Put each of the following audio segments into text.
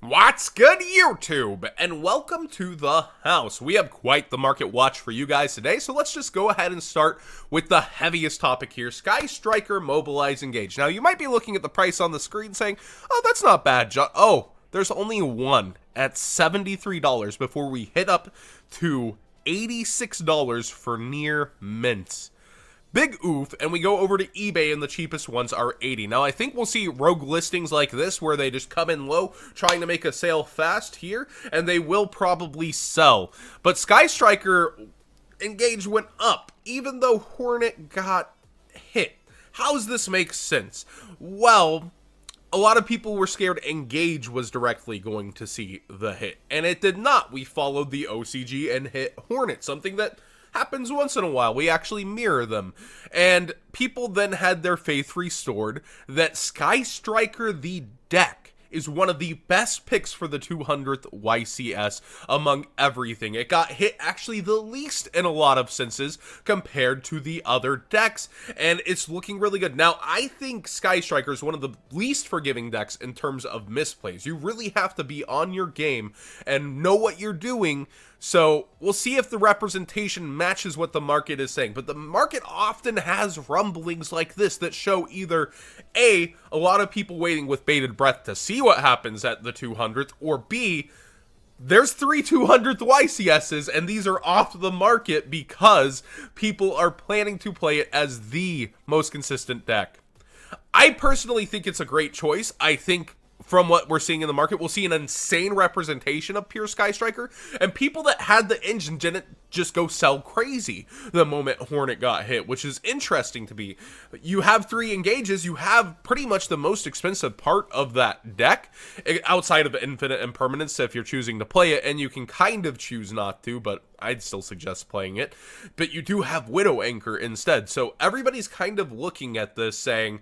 What's good, YouTube? And welcome to the house. We have quite the market watch for you guys today, so let's just go ahead and start with the heaviest topic here, Sky Striker Mobilize Engage. Now, you might be looking at the price on the screen saying, oh, that's not bad, John. Oh, there's only one at $73 before we hit up to $86 for near mint. Big oof, and we go over to eBay and the cheapest ones are $80. Now, I think we'll see rogue listings like this where they just come in low, trying to make a sale fast here, and they will probably sell. But Sky Striker Engage went up, even though Hornet got hit. How does this make sense? Well, a lot of people were scared Engage was directly going to see the hit, and it did not. We followed the OCG and hit Hornet, something that happens once in a while. We actually mirror them. And people then had their faith restored that Sky Striker the deck is one of the best picks for the 200th YCS among everything. It got hit actually the least in a lot of senses compared to the other decks, and it's looking really good. Now, I think Sky Striker is one of the least forgiving decks in terms of misplays. You really have to be on your game and know what you're doing. So we'll see if the representation matches what the market is saying. But the market often has rumblings like this that show either A, a lot of people waiting with bated breath to see what happens at the 200th, or B, there's 3 200th YCSs and these are off the market because people are planning to play it as the most consistent deck. I personally think it's a great choice. I think from what we're seeing in the market, we'll see an insane representation of pure Sky Striker, and people that had the engine didn't just go sell crazy the moment Hornet got hit, which is interesting to me. You have 3 engages, you have pretty much the most expensive part of that deck, outside of Infinite Impermanence if you're choosing to play it, and you can kind of choose not to, but I'd still suggest playing it. But you do have Widow Anchor instead, so everybody's kind of looking at this saying,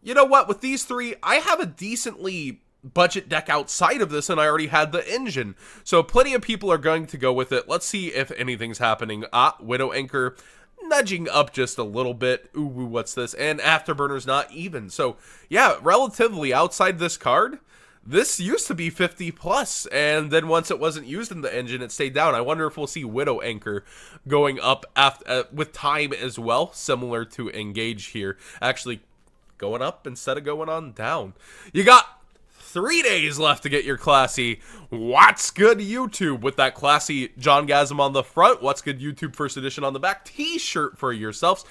you know what, with these 3, I have a decently budget deck outside of this, and I already had the engine. So plenty of people are going to go with it. Let's see if anything's happening. Widow Anchor nudging up just a little bit. Ooh, what's this? And Afterburner's not even. So yeah, relatively outside this card, this used to be 50 plus, and then once it wasn't used in the engine, it stayed down. I wonder if we'll see Widow Anchor going up after, with time as well, similar to Engage here. Actually going up instead of going on down. You got 3 days left to get your classy What's Good YouTube with that classy John Gasm on the front, What's Good YouTube First Edition on the back t-shirt for yourselves.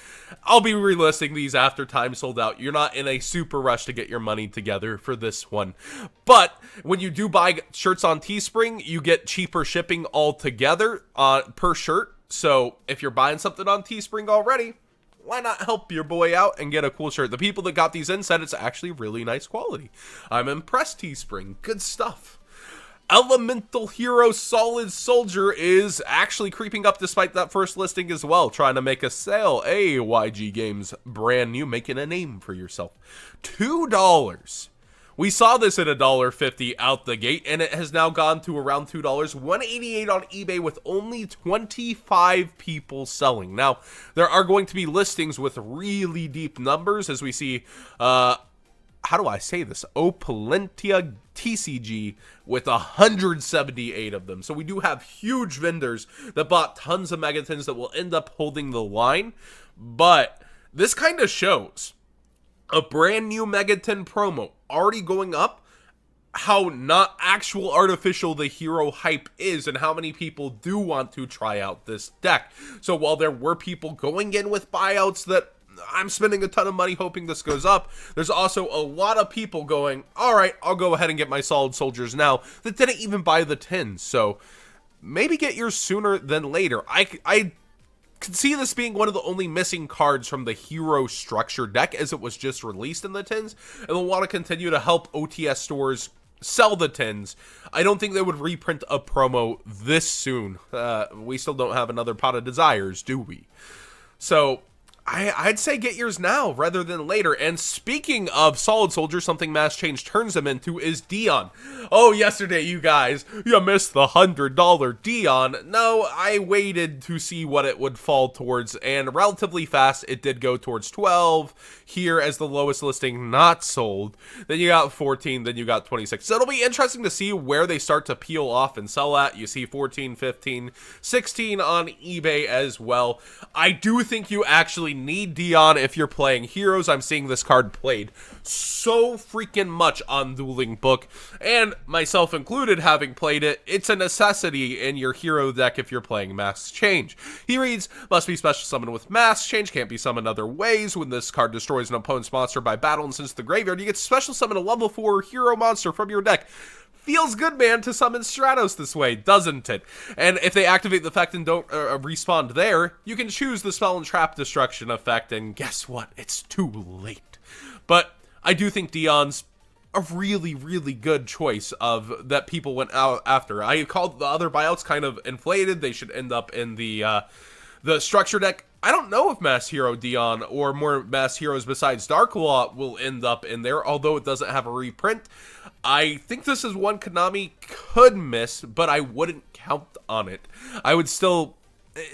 I'll be relisting these after time sold out. You're not in a super rush to get your money together for this one. But when you do buy shirts on Teespring, you get cheaper shipping altogether per shirt. So if you're buying something on Teespring already, why not help your boy out and get a cool shirt? The people that got these in said it's actually really nice quality. I'm impressed, Teespring. Good stuff. Elemental Hero Solid Soldier is actually creeping up despite that first listing as well, trying to make a sale. Hey, YG Games, brand new, making a name for yourself. $2. We saw this at $1.50 out the gate, and it has now gone to around $2, $1.88 on eBay with only 25 people selling. Now, there are going to be listings with really deep numbers, as we see, how do I say this? Opulentia TCG with 178 of them. So we do have huge vendors that bought tons of Megatons that will end up holding the line, but this kind of shows a brand new Megaton promo already going up, how not actual artificial the hero hype is, and how many people do want to try out this deck. So while there were people going in with buyouts that I'm spending a ton of money hoping this goes up, there's also a lot of people going, alright, I'll go ahead and get my solid soldiers now, that didn't even buy the tins. So maybe get yours sooner than later. I could see this being one of the only missing cards from the hero structure deck, as it was just released in the tins, and they'll want to continue to help OTS stores sell the tins. I don't think they would reprint a promo this soon. We still don't have another Pot of Desires, do we? So I'd say get yours now rather than later. And speaking of Solid Soldier, something Mass Change turns him into is Dion. Oh, yesterday, you guys, you missed the $100 Dion. No, I waited to see what it would fall towards, and relatively fast, it did go towards 12 here as the lowest listing not sold. Then you got 14, then you got 26. So it'll be interesting to see where they start to peel off and sell at. You see 14, 15, 16 on eBay as well. I do think you actually need Dion if you're playing heroes. I'm seeing this card played so freaking much on Dueling Book, and myself included having played it, it's a necessity in your hero deck if you're playing Mass Change. He reads, must be special summoned with Mass Change, can't be summoned other ways. When this card destroys an opponent's monster by battle and sends to the graveyard, you get special summon a level 4 hero monster from your deck. Feels good, man, to summon Stratos this way, doesn't it? And if they activate the effect and don't respawn there, you can choose the Spell and Trap Destruction effect, and guess what? It's too late. But I do think Dion's a really, really good choice of that people went out after. I called the other buyouts kind of inflated. They should end up in the structure deck. I don't know if Mass Hero Dion or more Mass Heroes besides Darklaw will end up in there, although it doesn't have a reprint. I think this is one Konami could miss, but I wouldn't count on it. I would still,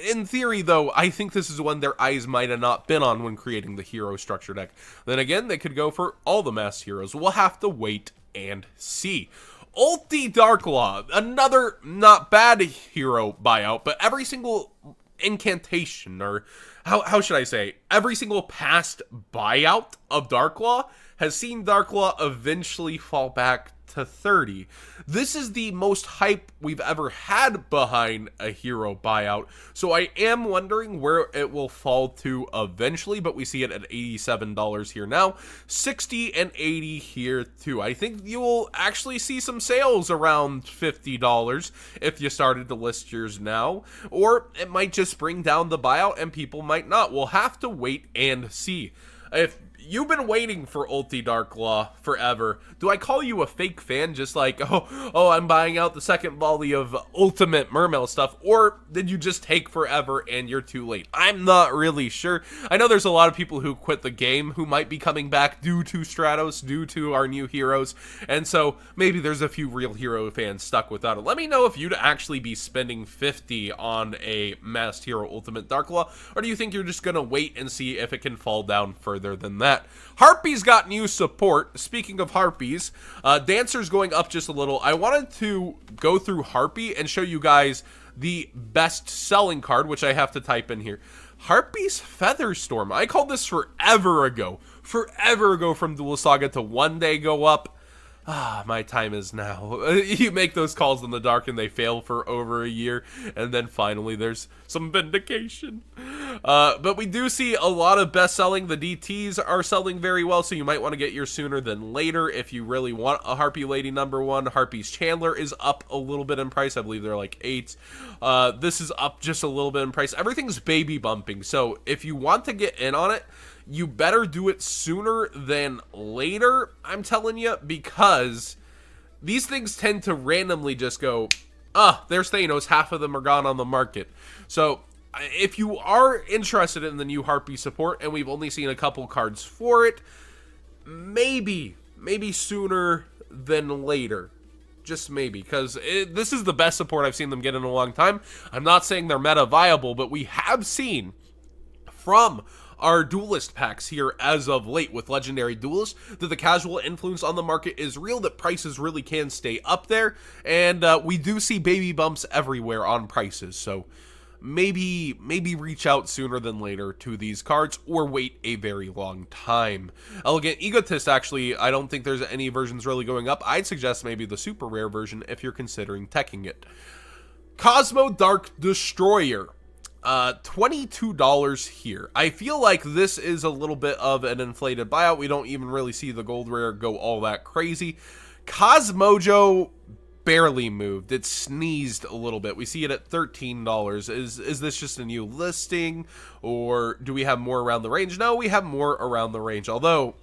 in theory though, I think this is one their eyes might have not been on when creating the hero structure deck. Then again, they could go for all the Mass Heroes. We'll have to wait and see. Ulti Darklaw, another not bad hero buyout, but every single incantation, or how should I say, every single past buyout of Darklaw has seen Darklaw eventually fall back to 30. This is the most hype we've ever had behind a hero buyout, so I am wondering where it will fall to eventually, but we see it at $87 here now, 60 and 80 here too. I think you will actually see some sales around $50 if you started to list yours now, or it might just bring down the buyout and people might not. We'll have to wait and see. If you've been waiting for Ulti Darklaw forever, do I call you a fake fan just like, oh, I'm buying out the second volley of Ultimate Mermail stuff, or did you just take forever and you're too late? I'm not really sure. I know there's a lot of people who quit the game who might be coming back due to Stratos, due to our new heroes, and so maybe there's a few real hero fans stuck without it. Let me know if you'd actually be spending $50 on a Masked Hero Ultimate Darklaw, or do you think you're just gonna wait and see if it can fall down further than that? Harpie's got new support. Speaking of Harpies, Dancer's going up just a little. I wanted to go through Harpie and show you guys the best selling card, which I have to type in here. Harpie's Featherstorm. I called this forever ago from Duel Saga to one day go up. My time is now. You make those calls in the dark and they fail for over a year, and then finally there's some vindication. But we do see a lot of best selling. The DTs are selling very well, so you might want to get yours sooner than later if you really want a Harpie Lady #1. Harpie's Chandler is up a little bit in price. I believe they're like 8. This is up just a little bit in price. Everything's baby bumping, so if you want to get in on it, you better do it sooner than later, I'm telling you, because these things tend to randomly just go, there's Thanos, half of them are gone on the market. So if you are interested in the new Harpie support, and we've only seen a couple cards for it, maybe sooner than later. Just maybe, because this is the best support I've seen them get in a long time. I'm not saying they're meta viable, but we have seen from our duelist packs here as of late with Legendary Duelists that the casual influence on the market is real, that prices really can stay up there, and we do see baby bumps everywhere on prices, so maybe reach out sooner than later to these cards, or wait a very long time. Elegant Egotist, actually, I don't think there's any versions really going up. I'd suggest maybe the super rare version if you're considering teching it. Kozmo Dark Destroyer. $22 here. I feel like this is a little bit of an inflated buyout. We don't even really see the gold rare go all that crazy. Cosmojo barely moved. It sneezed a little bit. We see it at $13. Is this just a new listing, or do we have more around the range? No, we have more around the range, although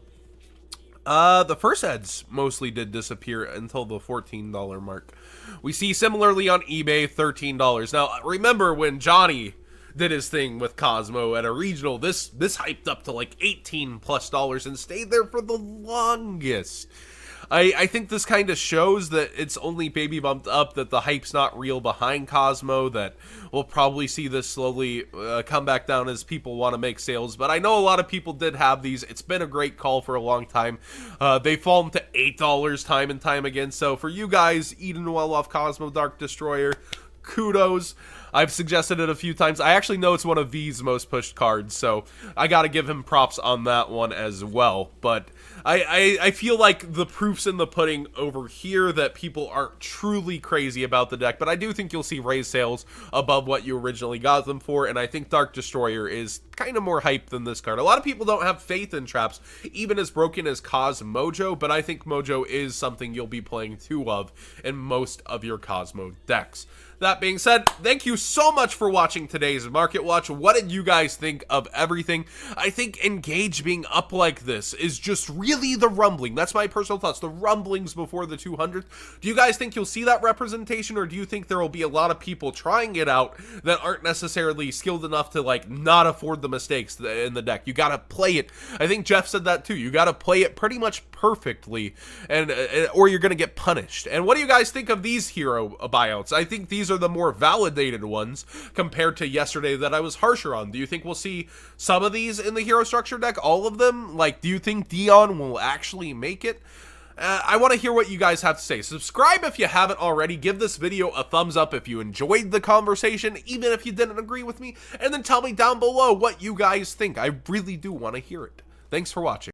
the first ads mostly did disappear until the $14 mark. We see similarly on eBay, $13. Now, remember when Johnny did his thing with Kozmo at a regional. This hyped up to like $18+ and stayed there for the longest. I think this kind of shows that it's only baby bumped up, that the hype's not real behind Kozmo, that we'll probably see this slowly come back down as people want to make sales. But I know a lot of people did have these. It's been a great call for a long time. They've fallen to $8 time and time again. So for you guys eating well off Kozmo Dark Destroyer, kudos. I've suggested it a few times. I actually know it's one of V's most pushed cards, so I gotta give him props on that one as well. But I feel like the proof's in the pudding over here that people aren't truly crazy about the deck, but I do think you'll see raise sales above what you originally got them for, and I think Dark Destroyer is kind of more hype than this card. A lot of people don't have faith in traps, even as broken as Mojo, but I think Mojo is something you'll be playing two of in most of your Kozmo decks. That being said, thank you so much for watching today's Market Watch. What did you guys think of everything? I think Engage being up like this is just really the rumbling. That's my personal thoughts, the rumblings before the 200th. Do you guys think you'll see that representation, or do you think there will be a lot of people trying it out that aren't necessarily skilled enough to like not afford the mistakes in the deck? You gotta play it. I think Jeff said that too. You gotta play it pretty much perfectly, and or you're gonna get punished. And what do you guys think of these hero buyouts? I think these are the more validated ones compared to yesterday that I was harsher on. Do you think we'll see some of these in the hero structure deck? All of them? Like, do you think Dion will actually make it? I want to hear what you guys have to say. Subscribe if you haven't already. Give this video a thumbs up if you enjoyed the conversation, even if you didn't agree with me. And then tell me down below what you guys think. I really do want to hear it. Thanks for watching.